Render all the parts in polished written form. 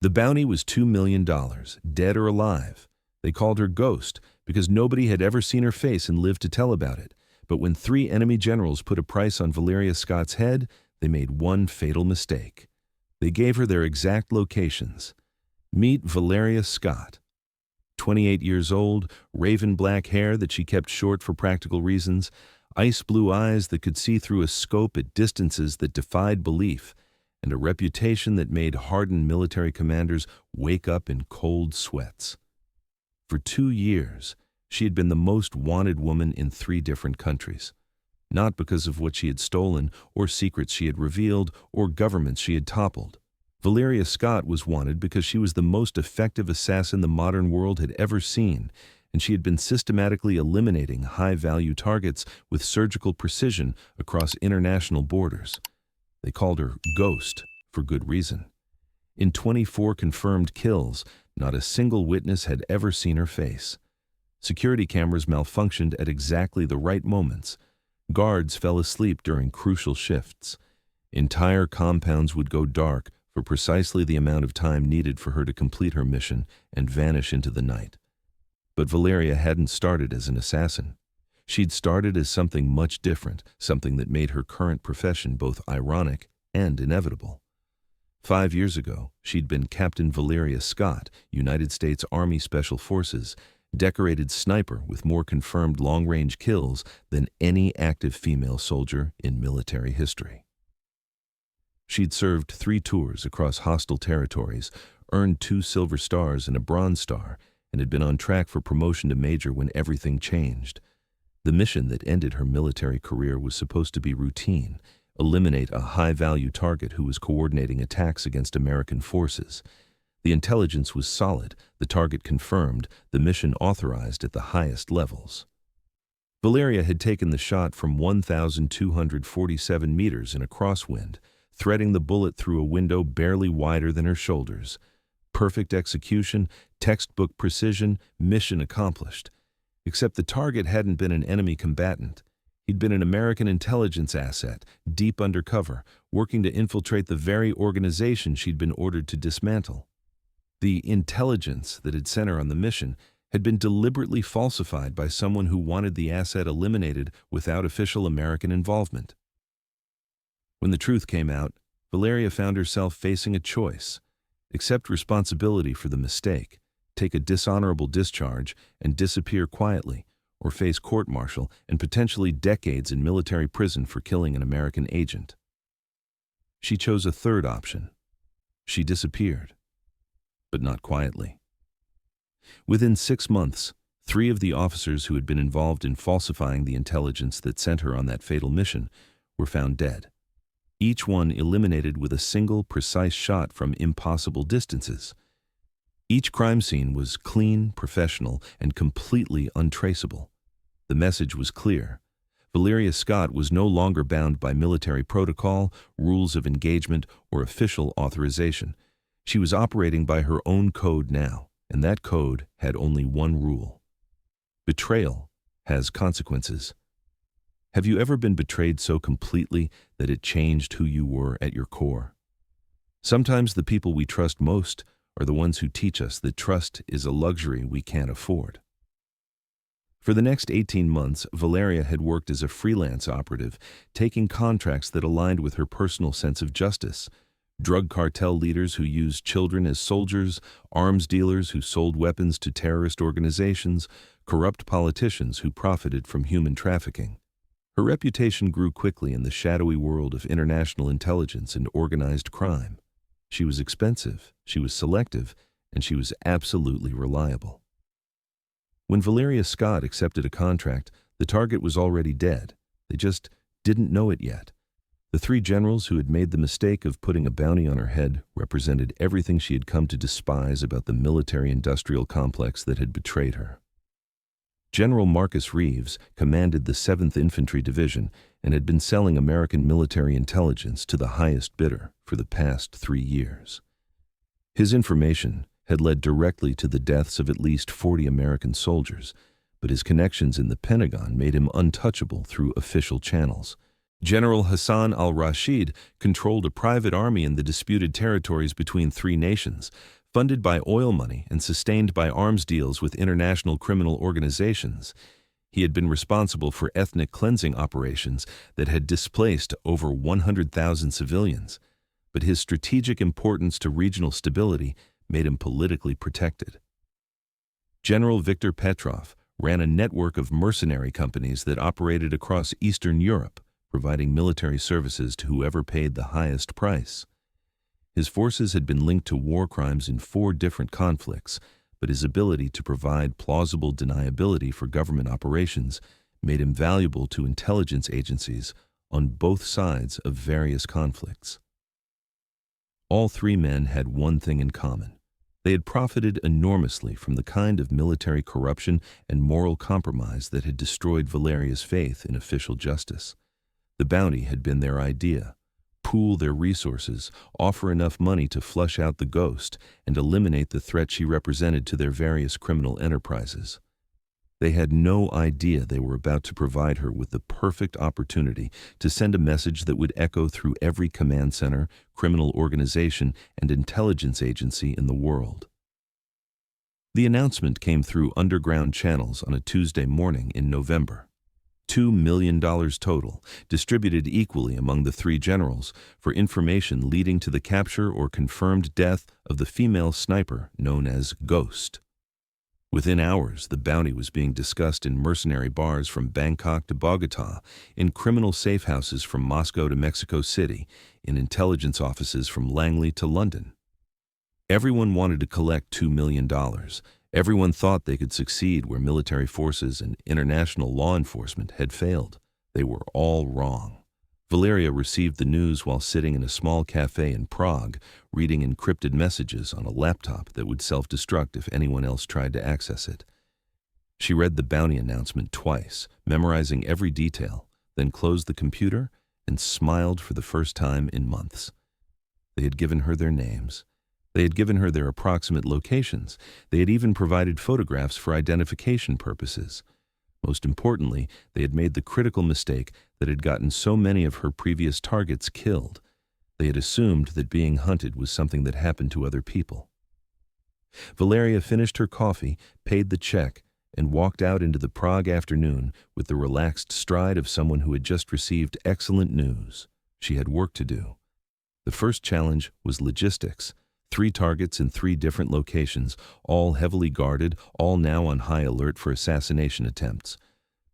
The bounty was $2 million, dead or alive. They called her Ghost because nobody had ever seen her face and lived to tell about it. But when 3 enemy generals put a price on Valeria Scott's head, they made one fatal mistake. They gave her their exact locations. Meet Valeria Scott. 28 years old, raven black hair that she kept short for practical reasons, ice blue eyes that could see through a scope at distances that defied belief, and a reputation that made hardened military commanders wake up in cold sweats. For 2 years, she had been the most wanted woman in 3 different countries. Not because of what she had stolen, or secrets she had revealed, or governments she had toppled. Valeria Scott was wanted because she was the most effective assassin the modern world had ever seen, and she had been systematically eliminating high-value targets with surgical precision across international borders. They called her Ghost for good reason. In 24 confirmed kills, not a single witness had ever seen her face. Security cameras malfunctioned at exactly the right moments. Guards fell asleep during crucial shifts. Entire compounds would go dark for precisely the amount of time needed for her to complete her mission and vanish into the night. But Valeria hadn't started as an assassin. She'd started as something much different, something that made her current profession both ironic and inevitable. 5 years ago, she'd been Captain Valeria Scott, United States Army Special Forces, decorated sniper with more confirmed long-range kills than any active female soldier in military history. She'd served 3 tours across hostile territories, earned 2 Silver Stars and a Bronze Star, and had been on track for promotion to Major when everything changed. The mission that ended her military career was supposed to be routine: eliminate a high-value target who was coordinating attacks against American forces. The intelligence was solid, the target confirmed, the mission authorized at the highest levels. Valeria had taken the shot from 1,247 meters in a crosswind, threading the bullet through a window barely wider than her shoulders. Perfect execution, textbook precision, mission accomplished. Except the target hadn't been an enemy combatant. He'd been an American intelligence asset, deep undercover, working to infiltrate the very organization she'd been ordered to dismantle. The intelligence that had sent her on the mission had been deliberately falsified by someone who wanted the asset eliminated without official American involvement. When the truth came out, Valeria found herself facing a choice: accept responsibility for the mistake, take a dishonorable discharge, and disappear quietly, or face court-martial and potentially decades in military prison for killing an American agent. She chose a third option. She disappeared, but not quietly. Within 6 months, 3 of the officers who had been involved in falsifying the intelligence that sent her on that fatal mission were found dead. Each one eliminated with a single, precise shot from impossible distances. Each crime scene was clean, professional, and completely untraceable. The message was clear. Valeria Scott was no longer bound by military protocol, rules of engagement, or official authorization. She was operating by her own code now, and that code had only one rule: betrayal has consequences. Have you ever been betrayed so completely that it changed who you were at your core? Sometimes the people we trust most are the ones who teach us that trust is a luxury we can't afford. For the next 18 months, Valeria had worked as a freelance operative, taking contracts that aligned with her personal sense of justice. Drug cartel leaders who used children as soldiers, arms dealers who sold weapons to terrorist organizations, corrupt politicians who profited from human trafficking. Her reputation grew quickly in the shadowy world of international intelligence and organized crime. She was expensive, she was selective, and she was absolutely reliable. When Valeria Scott accepted a contract, the target was already dead. They just didn't know it yet. The 3 generals who had made the mistake of putting a bounty on her head represented everything she had come to despise about the military-industrial complex that had betrayed her. General Marcus Reeves commanded the 7th Infantry Division and had been selling American military intelligence to the highest bidder for the past 3 years. His information had led directly to the deaths of at least 40 American soldiers, but his connections in the Pentagon made him untouchable through official channels. General Hassan al-Rashid controlled a private army in the disputed territories between three nations, funded by oil money and sustained by arms deals with international criminal organizations. He had been responsible for ethnic cleansing operations that had displaced over 100,000 civilians, but his strategic importance to regional stability made him politically protected. General Viktor Petrov ran a network of mercenary companies that operated across Eastern Europe, providing military services to whoever paid the highest price. His forces had been linked to war crimes in 4 different conflicts, but his ability to provide plausible deniability for government operations made him valuable to intelligence agencies on both sides of various conflicts. All 3 men had one thing in common. They had profited enormously from the kind of military corruption and moral compromise that had destroyed Valeria's faith in official justice. The bounty had been their idea. Pool their resources, offer enough money to flush out the ghost, and eliminate the threat she represented to their various criminal enterprises. They had no idea they were about to provide her with the perfect opportunity to send a message that would echo through every command center, criminal organization, and intelligence agency in the world. The announcement came through underground channels on a Tuesday morning in November. $2 million total, distributed equally among the 3 generals, for information leading to the capture or confirmed death of the female sniper known as Ghost. Within hours, the bounty was being discussed in mercenary bars from Bangkok to Bogota, in criminal safe houses from Moscow to Mexico City, in intelligence offices from Langley to London. Everyone wanted to collect $2 million. Everyone thought they could succeed where military forces and international law enforcement had failed. They were all wrong. Valeria received the news while sitting in a small cafe in Prague, reading encrypted messages on a laptop that would self-destruct if anyone else tried to access it. She read the bounty announcement twice, memorizing every detail, then closed the computer and smiled for the first time in months. They had given her their names. They had given her their approximate locations. They had even provided photographs for identification purposes. Most importantly, they had made the critical mistake that had gotten so many of her previous targets killed. They had assumed that being hunted was something that happened to other people. Valeria finished her coffee, paid the check, and walked out into the Prague afternoon with the relaxed stride of someone who had just received excellent news. She had work to do. The first challenge was logistics. 3 targets in 3 different locations, all heavily guarded, all now on high alert for assassination attempts.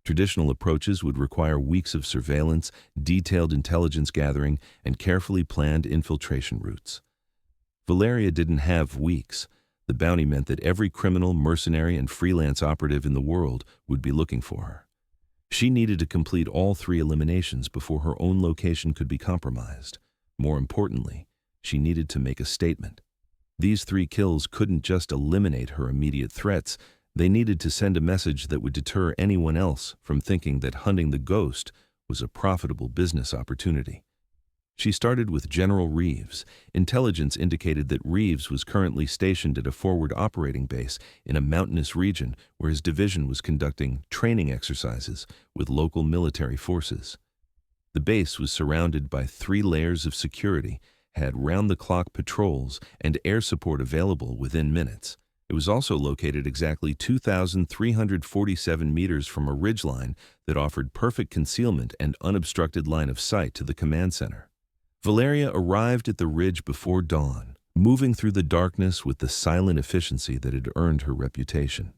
Traditional approaches would require weeks of surveillance, detailed intelligence gathering, and carefully planned infiltration routes. Valeria didn't have weeks. The bounty meant that every criminal, mercenary, and freelance operative in the world would be looking for her. She needed to complete all 3 eliminations before her own location could be compromised. More importantly, she needed to make a statement. These 3 kills couldn't just eliminate her immediate threats. They needed to send a message that would deter anyone else from thinking that hunting the ghost was a profitable business opportunity. She started with General Reeves. Intelligence indicated that Reeves was currently stationed at a forward operating base in a mountainous region where his division was conducting training exercises with local military forces. The base was surrounded by 3 layers of security, had round-the-clock patrols and air support available within minutes. It was also located exactly 2,347 meters from a ridgeline that offered perfect concealment and unobstructed line of sight to the command center. Valeria arrived at the ridge before dawn, moving through the darkness with the silent efficiency that had earned her reputation.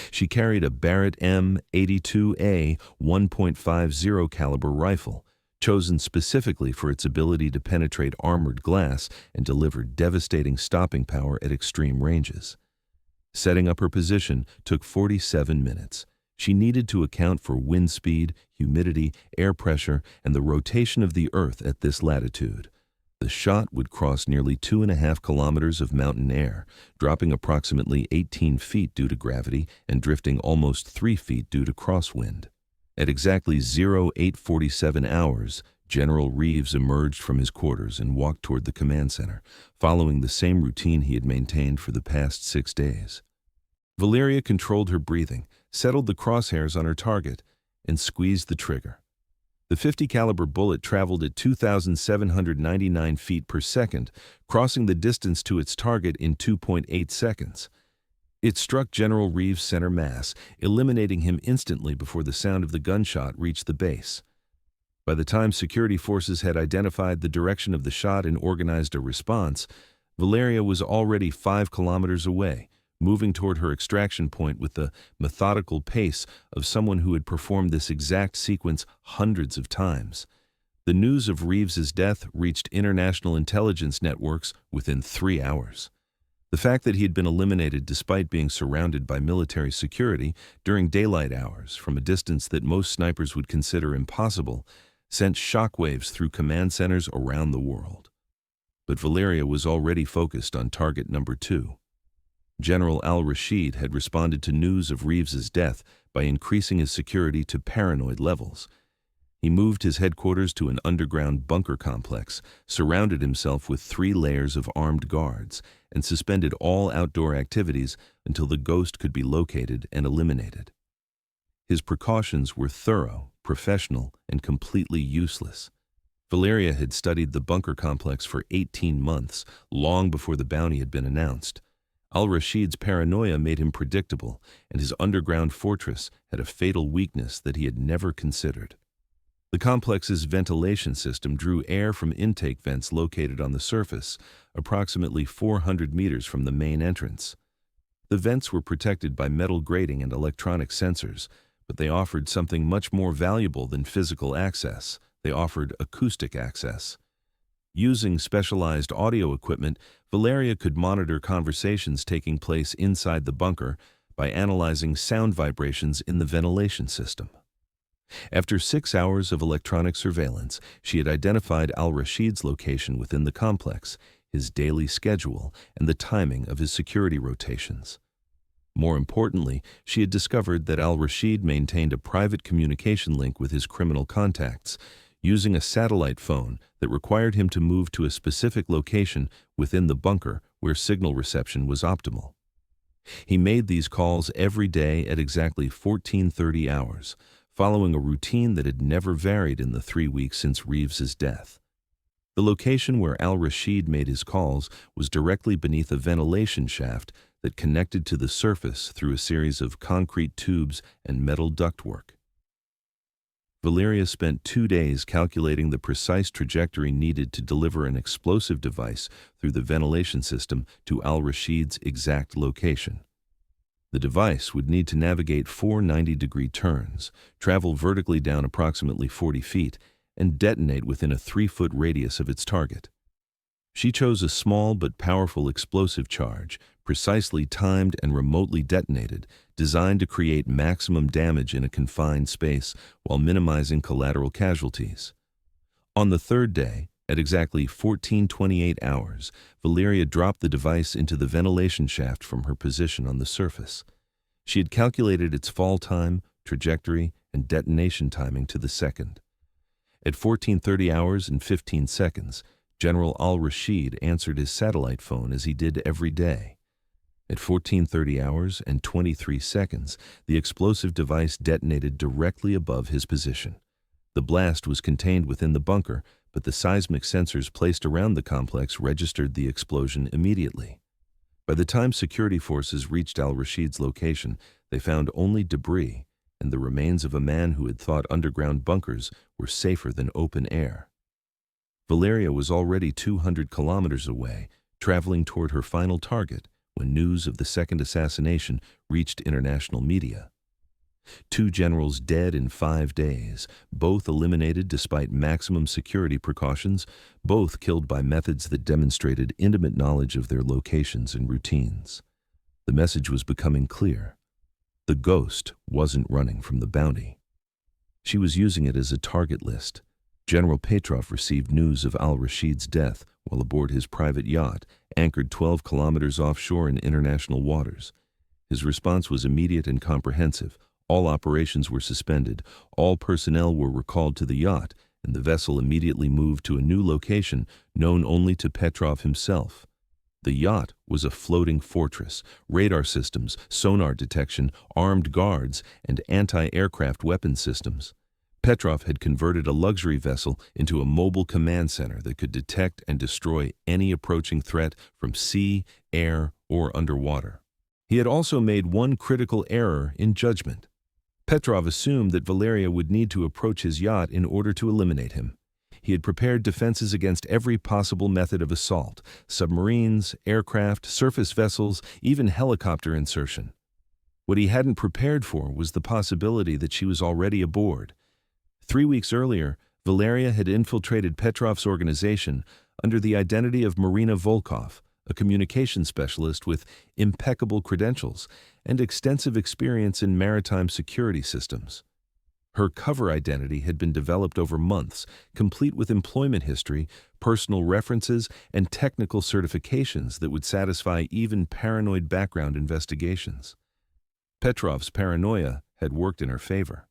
She carried a Barrett M82A 1.50 caliber rifle, chosen specifically for its ability to penetrate armored glass and deliver devastating stopping power at extreme ranges. Setting up her position took 47 minutes. She needed to account for wind speed, humidity, air pressure, and the rotation of the Earth at this latitude. The shot would cross nearly 2.5 kilometers of mountain air, dropping approximately 18 feet due to gravity and drifting almost 3 feet due to crosswind. At exactly 0847 hours, General Reeves emerged from his quarters and walked toward the command center, following the same routine he had maintained for the past 6 days. Valeria controlled her breathing, settled the crosshairs on her target, and squeezed the trigger. The 50 caliber bullet traveled at 2,799 feet per second, crossing the distance to its target in 2.8 seconds. It struck General Reeves' center mass, eliminating him instantly before the sound of the gunshot reached the base. By the time security forces had identified the direction of the shot and organized a response, Valeria was already 5 kilometers away, moving toward her extraction point with the methodical pace of someone who had performed this exact sequence hundreds of times. The news of Reeves's death reached international intelligence networks within 3 hours. The fact that he had been eliminated despite being surrounded by military security during daylight hours from a distance that most snipers would consider impossible sent shockwaves through command centers around the world. But Valeria was already focused on target number 2. General Al-Rashid had responded to news of Reeves's death by increasing his security to paranoid levels. He moved his headquarters to an underground bunker complex, surrounded himself with 3 layers of armed guards, and suspended all outdoor activities until the ghost could be located and eliminated. His precautions were thorough, professional, and completely useless. Valeria had studied the bunker complex for 18 months, long before the bounty had been announced. Al-Rashid's paranoia made him predictable, and his underground fortress had a fatal weakness that he had never considered. The complex's ventilation system drew air from intake vents located on the surface, approximately 400 meters from the main entrance. The vents were protected by metal grating and electronic sensors, but they offered something much more valuable than physical access. They offered acoustic access. Using specialized audio equipment, Valeria could monitor conversations taking place inside the bunker by analyzing sound vibrations in the ventilation system. After 6 hours of electronic surveillance, she had identified Al-Rashid's location within the complex, his daily schedule, and the timing of his security rotations. More importantly, she had discovered that Al-Rashid maintained a private communication link with his criminal contacts, using a satellite phone that required him to move to a specific location within the bunker where signal reception was optimal. He made these calls every day at exactly 14:30 hours, following a routine that had never varied in the 3 weeks since Reeves's death. The location where Al-Rashid made his calls was directly beneath a ventilation shaft that connected to the surface through a series of concrete tubes and metal ductwork. Valeria spent 2 days calculating the precise trajectory needed to deliver an explosive device through the ventilation system to Al-Rashid's exact location. The device would need to navigate 4 90-degree turns, travel vertically down approximately 40 feet, and detonate within a 3-foot radius of its target. She chose a small but powerful explosive charge, precisely timed and remotely detonated, designed to create maximum damage in a confined space while minimizing collateral casualties. On the 3rd day, at exactly 14:28 hours, Valeria dropped the device into the ventilation shaft from her position on the surface. She had calculated its fall time, trajectory, and detonation timing to the second. At 14:30 hours and 15 seconds, General Al-Rashid answered his satellite phone as he did every day. At 14:30 hours and 23 seconds, the explosive device detonated directly above his position. The blast was contained within the bunker, but the seismic sensors placed around the complex registered the explosion immediately. By the time security forces reached Al-Rashid's location, they found only debris and the remains of a man who had thought underground bunkers were safer than open air. Valeria was already 200 kilometers away, traveling toward her final target, when news of the second assassination reached international media. 2 generals dead in 5 days, both eliminated despite maximum security precautions, both killed by methods that demonstrated intimate knowledge of their locations and routines. The message was becoming clear. The ghost wasn't running from the bounty. She was using it as a target list. General Petro received news of Al-Rashid's death while aboard his private yacht, anchored 12 kilometers offshore in international waters. His response was immediate and comprehensive. All operations were suspended, all personnel were recalled to the yacht, and the vessel immediately moved to a new location known only to Petrov himself. The yacht was a floating fortress, radar systems, sonar detection, armed guards, and anti-aircraft weapon systems. Petrov had converted a luxury vessel into a mobile command center that could detect and destroy any approaching threat from sea, air, or underwater. He had also made one critical error in judgment. Petrov assumed that Valeria would need to approach his yacht in order to eliminate him. He had prepared defenses against every possible method of assault: submarines, aircraft, surface vessels, even helicopter insertion. What he hadn't prepared for was the possibility that she was already aboard. 3 weeks earlier, Valeria had infiltrated Petrov's organization under the identity of Marina Volkov, a communications specialist with impeccable credentials and extensive experience in maritime security systems. Her cover identity had been developed over months, complete with employment history, personal references, and technical certifications that would satisfy even paranoid background investigations. Petrov's paranoia had worked in her favor.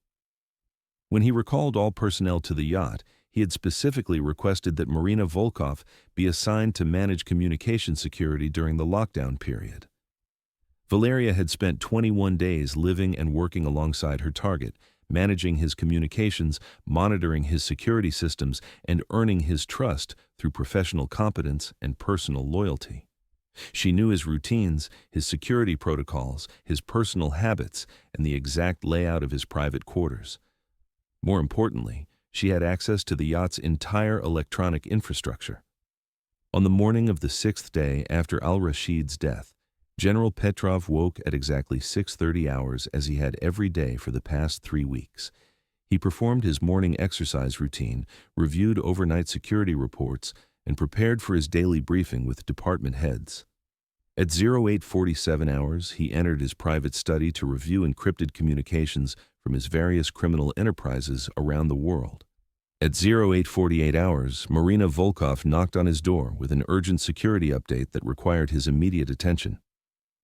When he recalled all personnel to the yacht, he had specifically requested that Marina Volkov be assigned to manage communication security during the lockdown period. Valeria had spent 21 days living and working alongside her target, managing his communications, monitoring his security systems, and earning his trust through professional competence and personal loyalty. She knew his routines, his security protocols, his personal habits, and the exact layout of his private quarters. More importantly, she had access to the yacht's entire electronic infrastructure. On the morning of the 6th day after Al-Rashid's death, General Petrov woke at exactly 6:30 hours as he had every day for the past 3 weeks. He performed his morning exercise routine, reviewed overnight security reports, and prepared for his daily briefing with department heads. At 08:47 hours, he entered his private study to review encrypted communications from his various criminal enterprises around the world. At 08:48 hours, Marina Volkov knocked on his door with an urgent security update that required his immediate attention.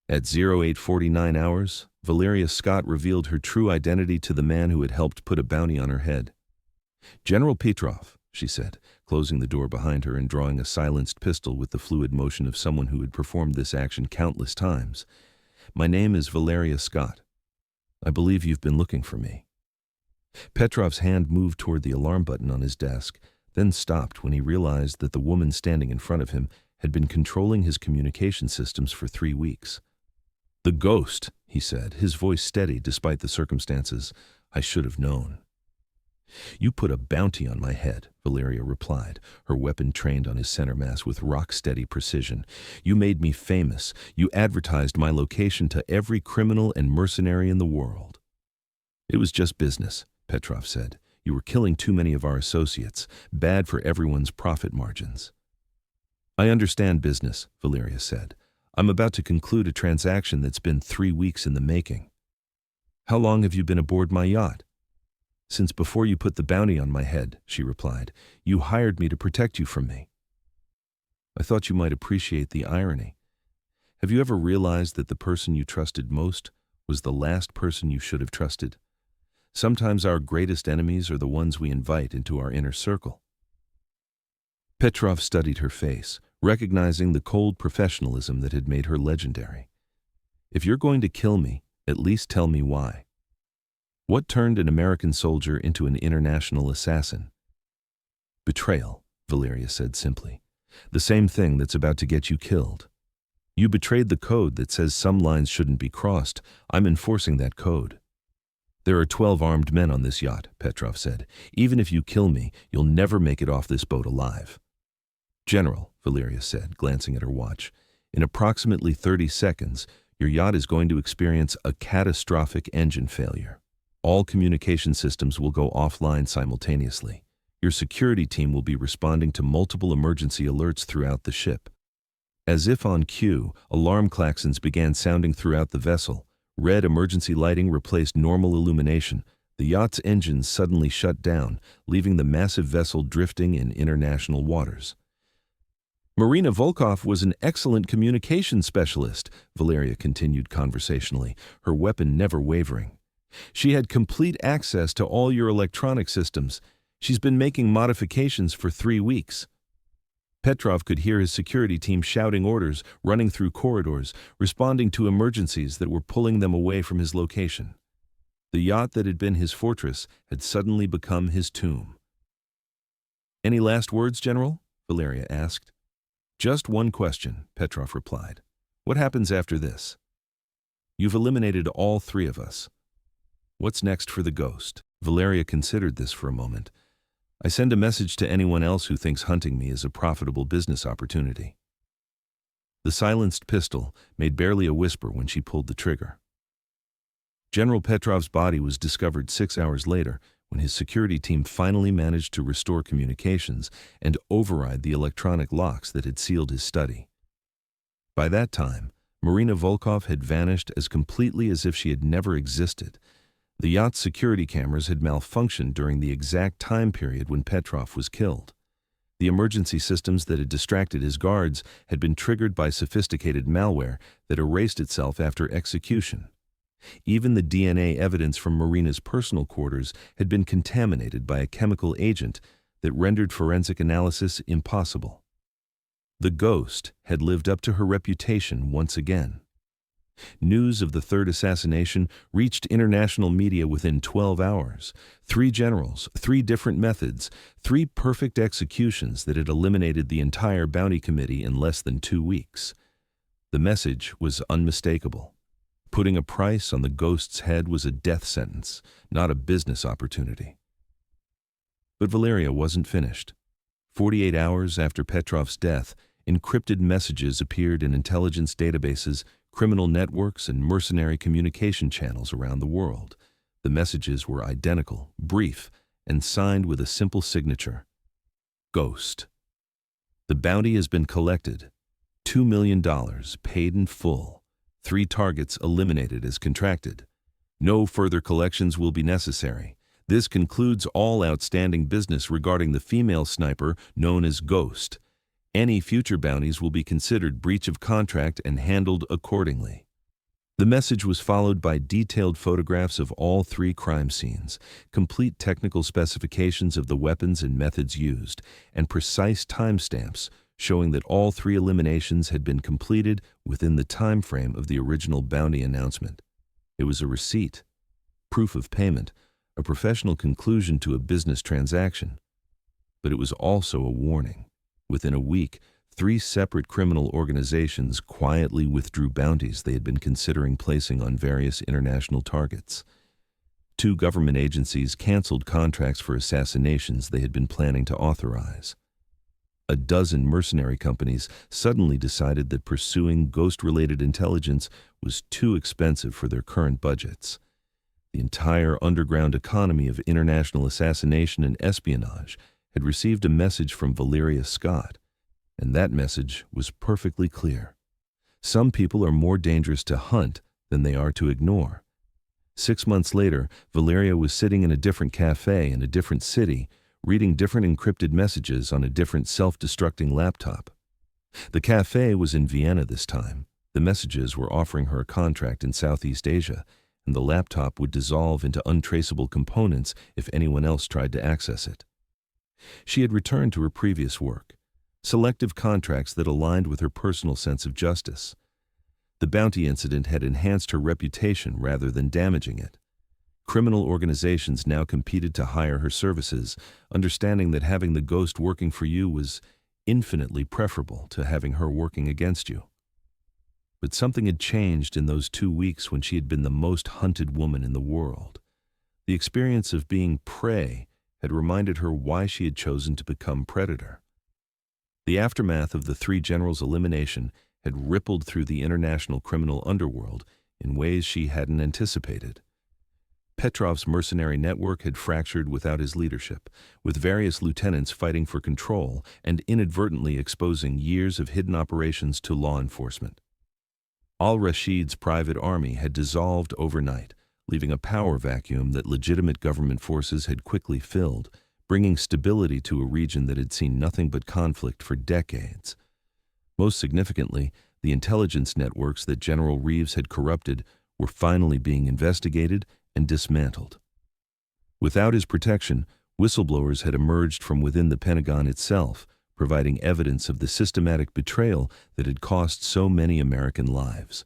At 08:49 hours, Valeria Scott revealed her true identity to the man who had helped put a bounty on her head. "General Petrov," she said, closing the door behind her and drawing a silenced pistol with the fluid motion of someone who had performed this action countless times. "My name is Valeria Scott. I believe you've been looking for me." Petrov's hand moved toward the alarm button on his desk, then stopped when he realized that the woman standing in front of him had been controlling his communication systems for 3 weeks. "The ghost," he said, his voice steady despite the circumstances. "I should have known." "You put a bounty on my head," Valeria replied, her weapon trained on his center mass with rock-steady precision. "You made me famous. You advertised my location to every criminal and mercenary in the world." "It was just business," Petrov said. "You were killing too many of our associates, bad for everyone's profit margins." "I understand business," Valeria said. "I'm about to conclude a transaction that's been 3 weeks in the making." "How long have you been aboard my yacht?" "Since before you put the bounty on my head," she replied. "You hired me to protect you from me." "I thought you might appreciate the irony. Have you ever realized that the person you trusted most was the last person you should have trusted? Sometimes our greatest enemies are the ones we invite into our inner circle." Petrov studied her face, recognizing the cold professionalism that had made her legendary. "If you're going to kill me, at least tell me why. What turned an American soldier into an international assassin?" "Betrayal," Valeria said simply. "The same thing that's about to get you killed. You betrayed the code that says some lines shouldn't be crossed. I'm enforcing that code." "There are 12 armed men on this yacht," Petrov said. "Even if you kill me, you'll never make it off this boat alive." "General," Valeria said, glancing at her watch, "in approximately 30 seconds, your yacht is going to experience a catastrophic engine failure. All communication systems will go offline simultaneously. Your security team will be responding to multiple emergency alerts throughout the ship." As if on cue, alarm klaxons began sounding throughout the vessel. Red emergency lighting replaced normal illumination. The yacht's engines suddenly shut down, leaving the massive vessel drifting in international waters. "Marina Volkov was an excellent communications specialist," Valeria continued conversationally, her weapon never wavering. "She had complete access to all your electronic systems. She's been making modifications for 3 weeks." Petrov could hear his security team shouting orders, running through corridors, responding to emergencies that were pulling them away from his location. The yacht that had been his fortress had suddenly become his tomb. "Any last words, General?" Valeria asked. "Just one question," Petrov replied. "What happens after this?" "You've eliminated all three of us. What's next for the Ghost?" Valeria considered this for a moment. "I send a message to anyone else who thinks hunting me is a profitable business opportunity." The silenced pistol made barely a whisper when she pulled the trigger. General Petrov's body was discovered 6 hours later when his security team finally managed to restore communications and override the electronic locks that had sealed his study. By that time, Marina Volkov had vanished as completely as if she had never existed. The yacht's security cameras had malfunctioned during the exact time period when Petrov was killed. The emergency systems that had distracted his guards had been triggered by sophisticated malware that erased itself after execution. Even the DNA evidence from Marina's personal quarters had been contaminated by a chemical agent that rendered forensic analysis impossible. The Ghost had lived up to her reputation once again. News of the third assassination reached international media within 12 hours. 3 generals, 3 different methods, 3 perfect executions that had eliminated the entire bounty committee in less than 2 weeks. The message was unmistakable. Putting a price on the Ghost's head was a death sentence, not a business opportunity. But Valeria wasn't finished. 48 hours after Petrov's death, encrypted messages appeared in intelligence databases, criminal networks, and mercenary communication channels around the world. The messages were identical, brief, and signed with a simple signature: Ghost. The bounty has been collected. $2 million paid in full. 3 targets eliminated as contracted. No further collections will be necessary. This concludes all outstanding business regarding the female sniper known as Ghost. Any future bounties will be considered breach of contract and handled accordingly. The message was followed by detailed photographs of all 3 crime scenes, complete technical specifications of the weapons and methods used, and precise timestamps showing that all 3 eliminations had been completed within the time frame of the original bounty announcement. It was a receipt, proof of payment, a professional conclusion to a business transaction. But it was also a warning. Within a week, 3 separate criminal organizations quietly withdrew bounties they had been considering placing on various international targets. 2 government agencies canceled contracts for assassinations they had been planning to authorize. A dozen mercenary companies suddenly decided that pursuing ghost-related intelligence was too expensive for their current budgets. The entire underground economy of international assassination and espionage had received a message from Valeria Scott, and that message was perfectly clear. Some people are more dangerous to hunt than they are to ignore. 6 months later, Valeria was sitting in a different cafe in a different city, reading different encrypted messages on a different self-destructing laptop. The cafe was in Vienna this time. The messages were offering her a contract in Southeast Asia, and the laptop would dissolve into untraceable components if anyone else tried to access it. She had returned to her previous work, selective contracts that aligned with her personal sense of justice. The bounty incident had enhanced her reputation rather than damaging it. Criminal organizations now competed to hire her services, understanding that having the Ghost working for you was infinitely preferable to having her working against you. But something had changed in those 2 weeks when she had been the most hunted woman in the world. The experience of being prey had reminded her why she had chosen to become predator. The aftermath of the 3 generals' elimination had rippled through the international criminal underworld in ways she hadn't anticipated. Petrov's mercenary network had fractured without his leadership, with various lieutenants fighting for control and inadvertently exposing years of hidden operations to law enforcement. Al-Rashid's private army had dissolved overnight, leaving a power vacuum that legitimate government forces had quickly filled, bringing stability to a region that had seen nothing but conflict for decades. Most significantly, the intelligence networks that General Reeves had corrupted were finally being investigated and dismantled. Without his protection, whistleblowers had emerged from within the Pentagon itself, providing evidence of the systematic betrayal that had cost so many American lives.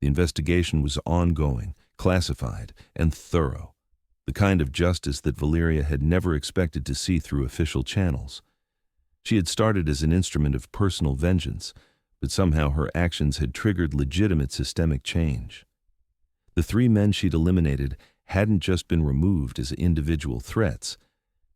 The investigation was ongoing, classified, and thorough, the kind of justice that Valeria had never expected to see through official channels. She had started as an instrument of personal vengeance, but somehow her actions had triggered legitimate systemic change. The 3 men she'd eliminated hadn't just been removed as individual threats.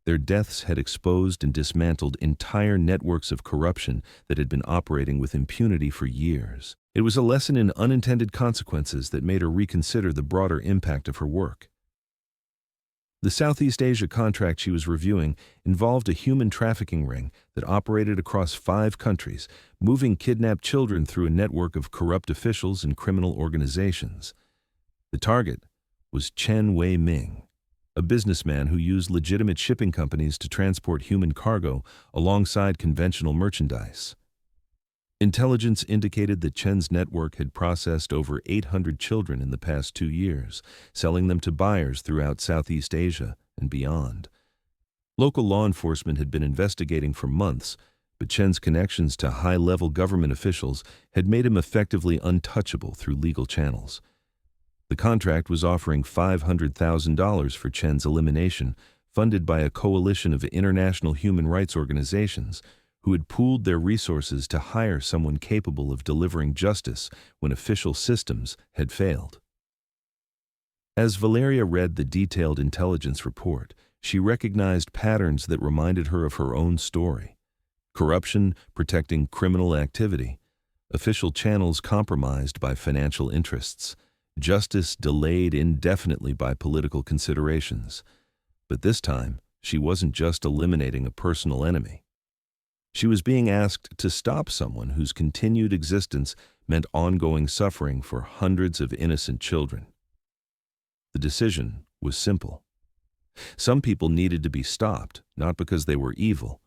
Their deaths had exposed and dismantled entire networks of corruption that had been operating with impunity for years. It was a lesson in unintended consequences that made her reconsider the broader impact of her work. The Southeast Asia contract she was reviewing involved a human trafficking ring that operated across 5 countries, moving kidnapped children through a network of corrupt officials and criminal organizations. The target was Chen Wei-ming, a businessman who used legitimate shipping companies to transport human cargo alongside conventional merchandise. Intelligence indicated that Chen's network had processed over 800 children in the past 2 years, selling them to buyers throughout Southeast Asia and beyond. Local law enforcement had been investigating for months, but Chen's connections to high-level government officials had made him effectively untouchable through legal channels. The contract was offering $500,000 for Chen's elimination, funded by a coalition of international human rights organizations who had pooled their resources to hire someone capable of delivering justice when official systems had failed. As Valeria read the detailed intelligence report, she recognized patterns that reminded her of her own story. Corruption protecting criminal activity, official channels compromised by financial interests, justice delayed indefinitely by political considerations. But this time, she wasn't just eliminating a personal enemy. She was being asked to stop someone whose continued existence meant ongoing suffering for hundreds of innocent children. The decision was simple. Some people needed to be stopped, not because they were evil,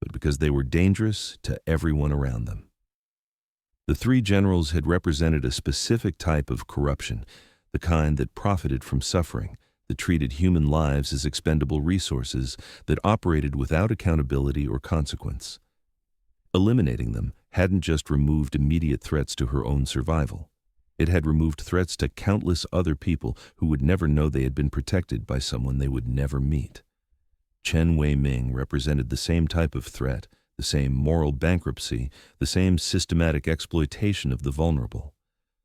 but because they were dangerous to everyone around them. The 3 generals had represented a specific type of corruption, the kind that profited from suffering, that treated human lives as expendable resources, that operated without accountability or consequence. Eliminating them hadn't just removed immediate threats to her own survival. It had removed threats to countless other people who would never know they had been protected by someone they would never meet. Chen Wei-ming represented the same type of threat, the same moral bankruptcy, the same systematic exploitation of the vulnerable.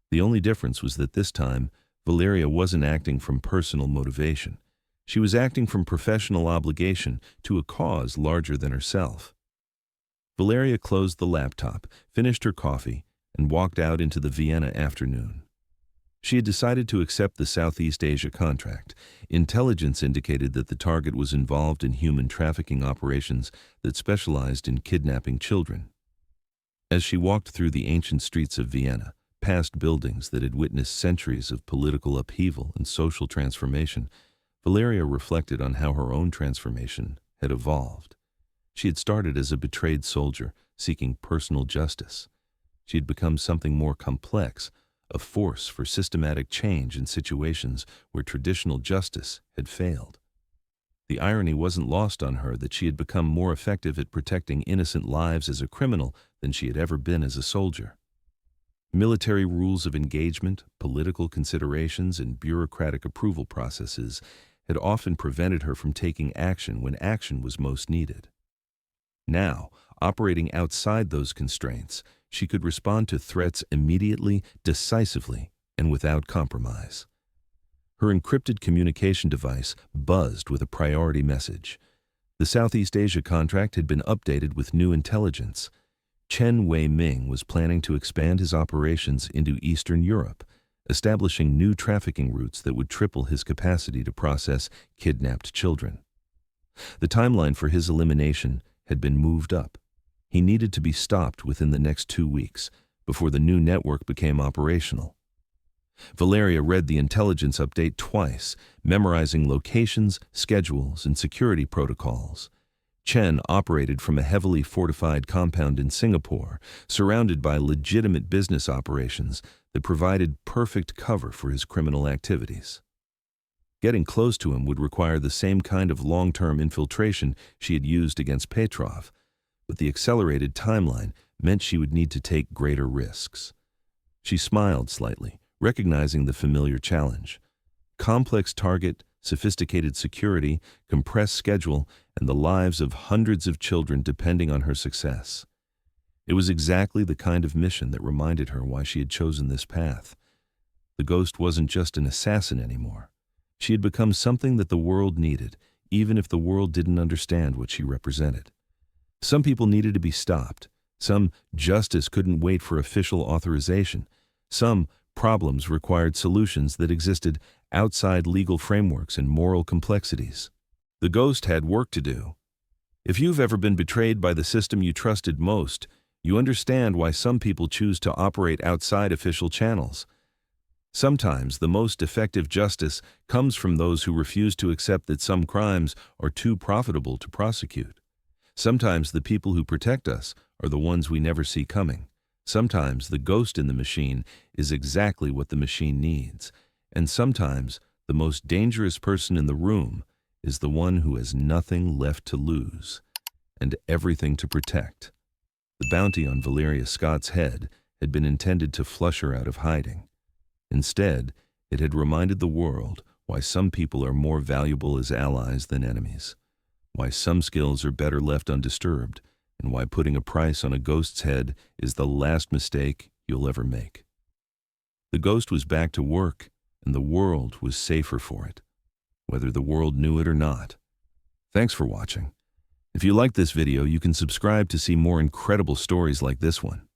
The only difference was that this time, Valeria wasn't acting from personal motivation. She was acting from professional obligation to a cause larger than herself. Valeria closed the laptop, finished her coffee, and walked out into the Vienna afternoon. She had decided to accept the Southeast Asia contract. Intelligence indicated that the target was involved in human trafficking operations that specialized in kidnapping children. As she walked through the ancient streets of Vienna, past buildings that had witnessed centuries of political upheaval and social transformation, Valeria reflected on how her own transformation had evolved. She had started as a betrayed soldier, seeking personal justice. She had become something more complex, a force for systematic change in situations where traditional justice had failed. The irony wasn't lost on her that she had become more effective at protecting innocent lives as a criminal than she had ever been as a soldier. Military rules of engagement, political considerations, and bureaucratic approval processes had often prevented her from taking action when action was most needed. Now, operating outside those constraints, she could respond to threats immediately, decisively, and without compromise. Her encrypted communication device buzzed with a priority message. The Southeast Asia contract had been updated with new intelligence. Chen Wei-ming was planning to expand his operations into Eastern Europe, establishing new trafficking routes that would triple his capacity to process kidnapped children. The timeline for his elimination had been moved up. He needed to be stopped within the next 2 weeks, before the new network became operational. Valeria read the intelligence update twice, memorizing locations, schedules, and security protocols. Chen operated from a heavily fortified compound in Singapore, surrounded by legitimate business operations that provided perfect cover for his criminal activities. Getting close to him would require the same kind of long-term infiltration she had used against Petrov, but the accelerated timeline meant she would need to take greater risks. She smiled slightly, recognizing the familiar challenge. complex target, sophisticated security, compressed schedule, and the lives of hundreds of children depending on her success. It was exactly the kind of mission that reminded her why she had chosen this path. The ghost wasn't just an assassin anymore. She had become something that the world needed, even if the world didn't understand what she represented. Some people needed to be stopped. Some justice couldn't wait for official authorization. Some problems required solutions that existed outside legal frameworks and moral complexities. The ghost had work to do. If you've ever been betrayed by the system you trusted most, you understand why some people choose to operate outside official channels. Sometimes the most effective justice comes from those who refuse to accept that some crimes are too profitable to prosecute. Sometimes the people who protect us are the ones we never see coming. Sometimes the ghost in the machine is exactly what the machine needs. And sometimes the most dangerous person in the room is the one who has nothing left to lose and everything to protect. The bounty on Valeria Scott's head had been intended to flush her out of hiding. Instead, it had reminded the world why some people are more valuable as allies than enemies, why some skills are better left undisturbed, and why putting a price on a ghost's head is the last mistake you'll ever make. The ghost was back to work, and the world was safer for it, whether the world knew it or not. Thanks for watching. If you liked this video, you can subscribe to see more incredible stories like this one.